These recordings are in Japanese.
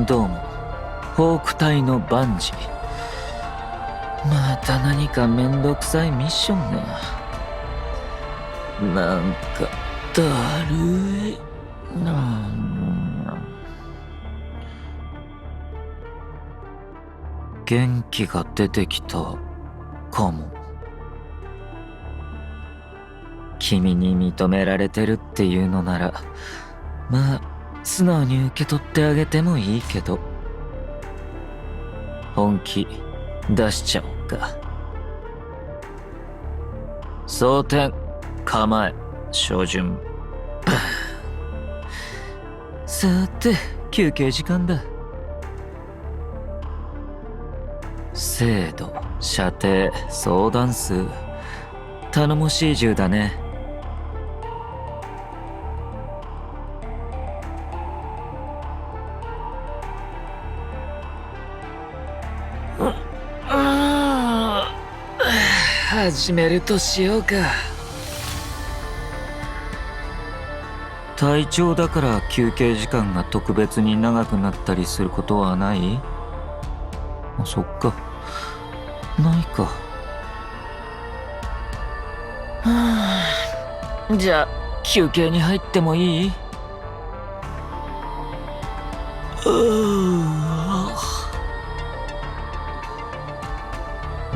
どうも、ホーク隊のバンジ。また何かめんどくさいミッションが。なんか、だるい。元気が出てきたかも。君に認められてるっていうのなら、まあ素直に受け取ってあげてもいいけど、本気出しちゃおうか。装填構え照準。さて休憩時間だ。精度、射程、相談数、頼もしい銃だね。始めるとしようか。隊長だから休憩時間が特別に長くなったりすることはない？あ、そっか。ないか。じゃあ休憩に入ってもいい？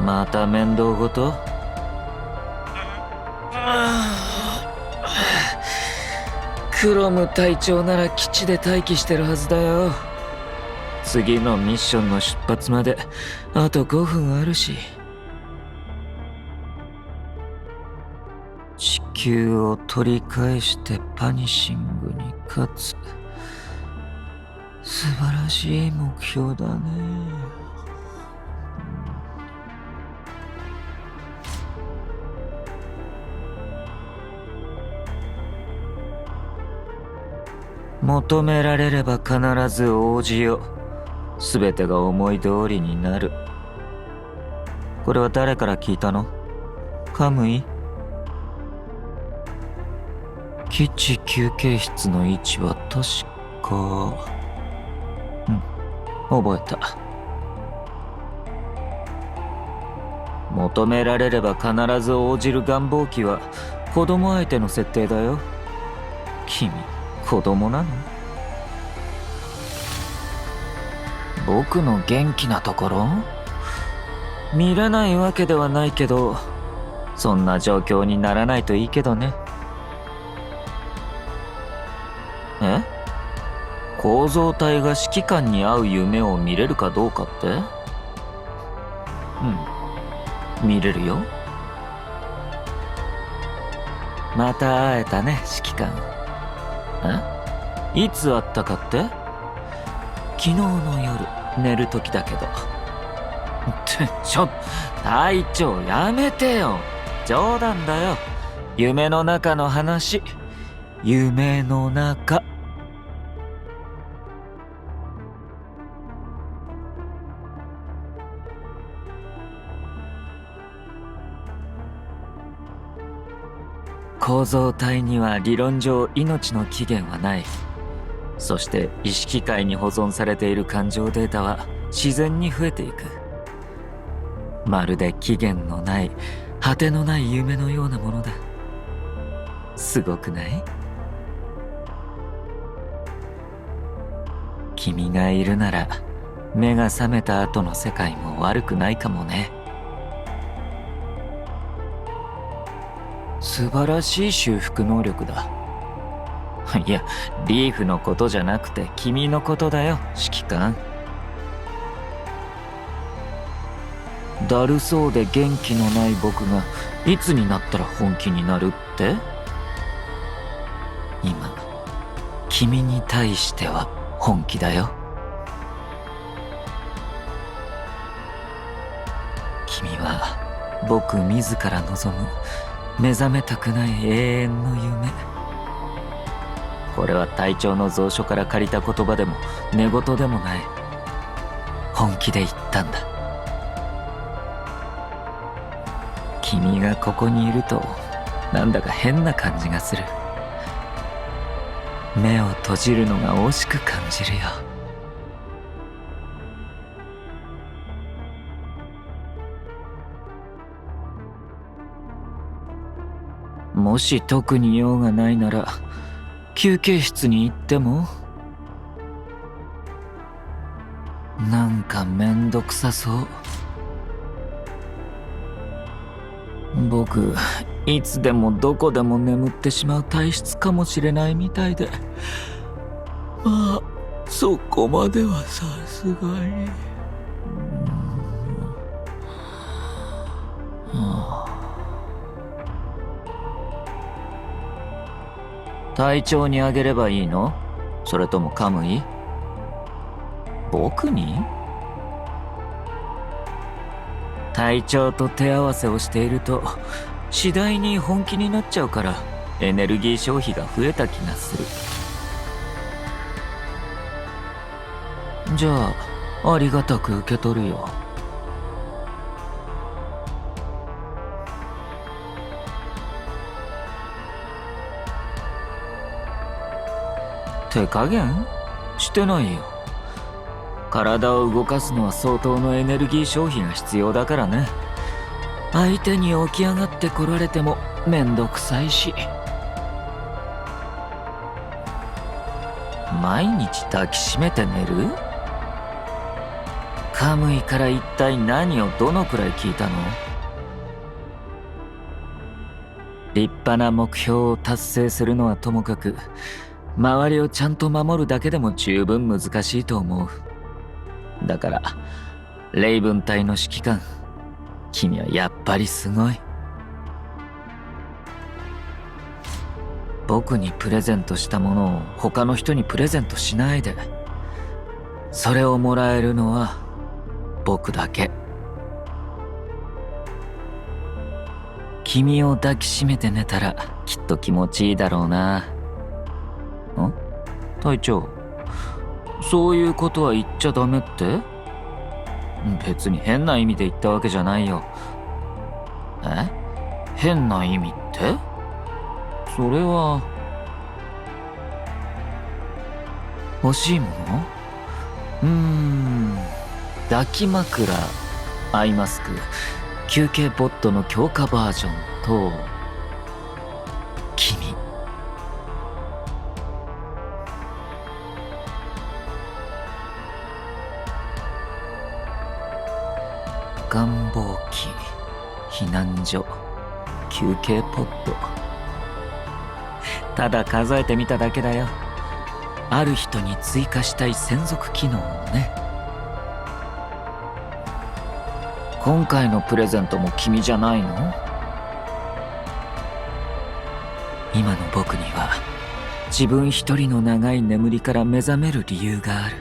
また面倒ごと？クロム隊長なら基地で待機してるはずだよ。次のミッションの出発まであと5分あるし。地球を取り返してパニッシングに勝つ。素晴らしい目標だね。求められれば必ず応じよ。全てが思い通りになる。これは誰から聞いたの？カムイ？基地休憩室の位置は確か…覚えた。求められれば必ず応じる願望機は子供相手の設定だよ。君子供なの？僕の元気なところ？見れないわけではないけど、そんな状況にならないといいけどね。え？構造体が指揮官に合う夢を見れるかどうかって？見れるよ。また会えたね、指揮官。いつ会ったかって？昨日の夜、寝る時だけど。隊長やめてよ。冗談だよ。夢の中の話。夢の中。構造体には理論上命の起源はない。そして意識界に保存されている感情データは自然に増えていく。まるで起源のない、果てのない夢のようなものだ。すごくない？君がいるなら目が覚めた後の世界も悪くないかもね。素晴らしい修復能力だ。いや、リーフのことじゃなくて君のことだよ、指揮官。だるそうで元気のない僕がいつになったら本気になるって？今、君に対しては本気だよ。君は僕自ら望む目覚めたくない永遠の夢。これは隊長の蔵書から借りた言葉でも寝言でもない。本気で言ったんだ。君がここにいるとなんだか変な感じがする。目を閉じるのが惜しく感じるよ。もし特に用がないなら休憩室に行っても。なんかめんどくさそう。僕いつでもどこでも眠ってしまう体質かもしれないみたいで、まあそこまではさすがに。隊長にあげればいいの？それともカムイ？僕に？隊長と手合わせをしていると次第に本気になっちゃうからエネルギー消費が増えた気がする。じゃあありがたく受け取るよ。手加減してないよ。体を動かすのは相当のエネルギー消費が必要だからね。相手に起き上がってこられてもめんどくさいし。毎日抱きしめて寝る？カムイから一体何をどのくらい聞いたの？立派な目標を達成するのはともかく、周りをちゃんと守るだけでも十分難しいと思う。だからレイブン隊の指揮官、君はやっぱりすごい。僕にプレゼントしたものを他の人にプレゼントしないで。それをもらえるのは僕だけ。君を抱きしめて寝たらきっと気持ちいいだろうな。隊長、そういうことは言っちゃダメって？別に変な意味で言ったわけじゃないよ。変な意味って？それは欲しいもの？抱き枕、アイマスク、休憩ポットの強化バージョンと君。願望機、避難所、休憩ポット。ただ数えてみただけだよ。ある人に追加したい専属機能をね。今回のプレゼントも君じゃないの？今の僕には自分一人の長い眠りから目覚める理由がある。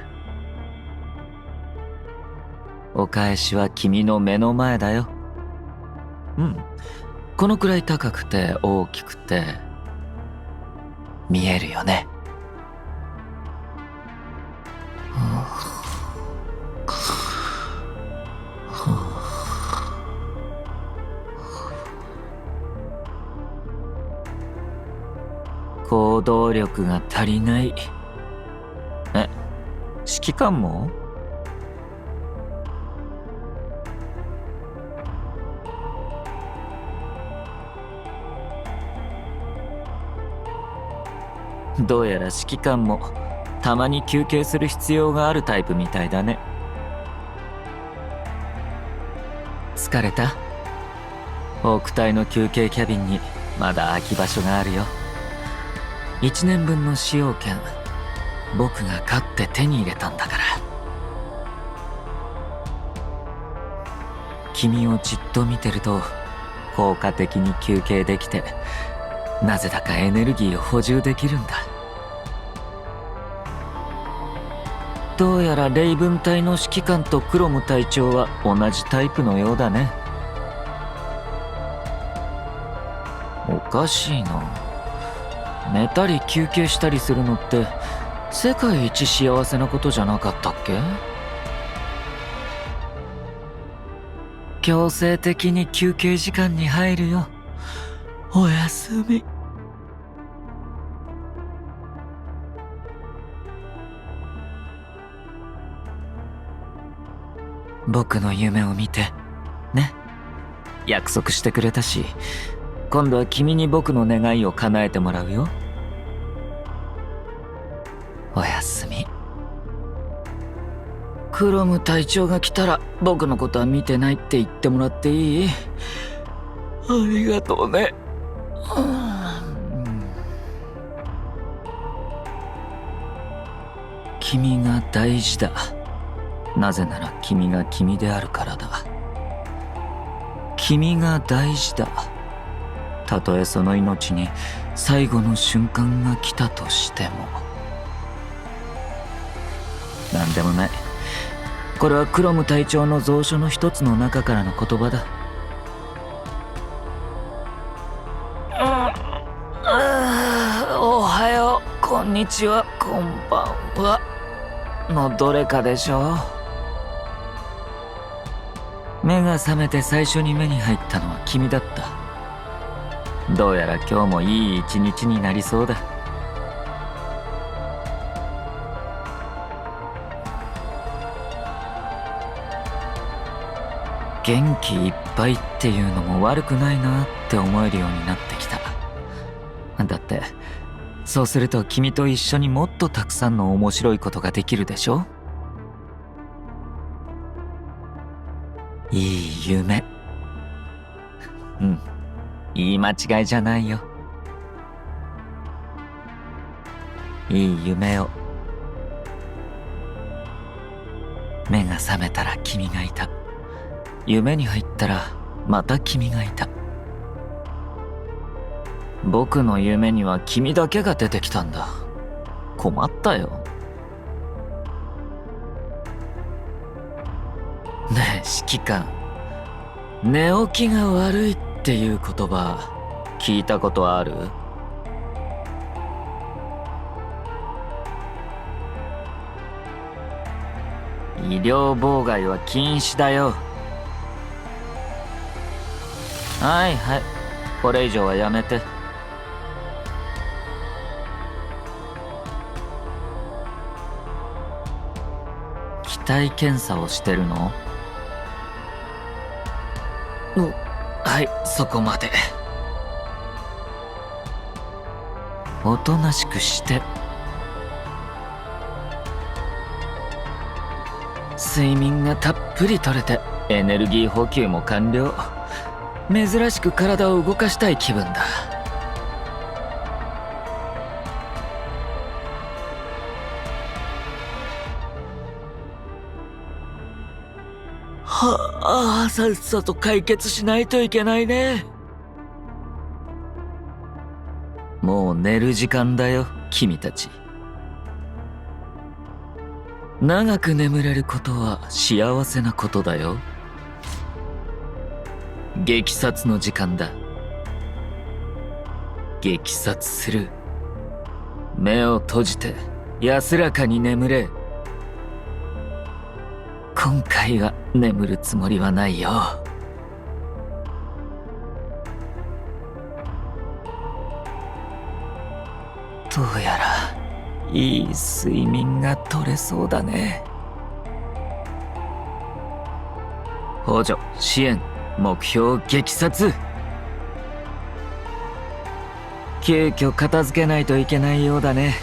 お返しは君の目の前だよ。このくらい高くて大きくて見えるよね。行動力が足りない。指揮官も？どうやら指揮官もたまに休憩する必要があるタイプみたいだね。疲れた？オーク隊の休憩キャビンにまだ空き場所があるよ。1年分の使用権、僕が勝って手に入れたんだから。君をじっと見てると効果的に休憩できて、なぜだかエネルギーを補充できるんだ。どうやらレイブン隊の指揮官とクロム隊長は同じタイプのようだね。おかしいな。寝たり休憩したりするのって世界一幸せなことじゃなかったっけ？強制的に休憩時間に入るよ。おやすみ。僕の夢を見てね。約束してくれたし、今度は君に僕の願いを叶えてもらうよ。おやすみ。クロム隊長が来たら僕のことは見てないって言ってもらっていい？ありがとうね。君が大事だ。なぜなら君が君であるからだ。君が大事だ。たとえその命に最後の瞬間が来たとしても。なんでもない。これはクロム隊長の蔵書の一つの中からの言葉だ。おはよう、こんにちは、こんばんはのどれかでしょう。目が覚めて最初に目に入ったのは君だった。どうやら今日もいい一日になりそうだ。元気いっぱいっていうのも悪くないなって思えるようになってきた。だってそうすると君と一緒にもっとたくさんの面白いことができるでしょ。いい夢。うん、言い間違いじゃないよ。いい夢を。目が覚めたら君がいた。夢に入ったらまた君がいた。僕の夢には君だけが出てきたんだ。困ったよ。ねえ指揮官、寝起きが悪いっていう言葉聞いたことある？医療妨害は禁止だよ。はいはい、これ以上はやめて。機体検査をしてるの？はい、そこまで。おとなしくして。睡眠がたっぷりとれてエネルギー補給も完了。珍しく体を動かしたい気分だ。はあ、さっさと解決しないといけないね。もう寝る時間だよ、君たち。長く眠れることは幸せなことだよ。撃殺の時間だ。撃殺する。目を閉じて安らかに眠れ。今回は眠るつもりはないよ。どうやらいい睡眠が取れそうだね。補助支援目標撃殺。急遽片付けないといけないようだね。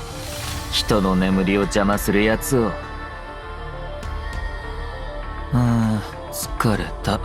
人の眠りを邪魔するやつを。疲れた。